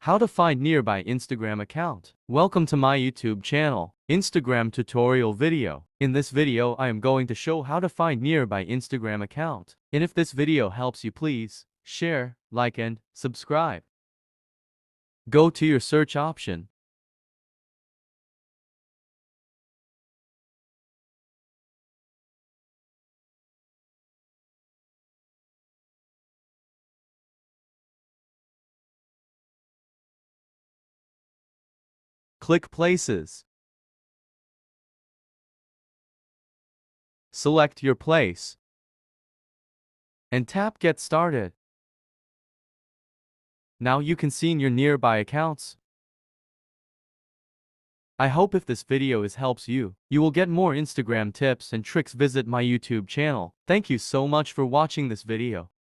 How to find nearby Instagram account. Welcome to my YouTube channel, Instagram tutorial video. In this video, I am going to show how to find nearby Instagram account. And if this video helps you, please share, like and subscribe. Go to your search option. Click Places. Select your place and tap Get Started. Now you can see your nearby accounts. I hope if this video helps you, you will get more Instagram tips and tricks. Visit my YouTube channel. Thank you so much for watching this video.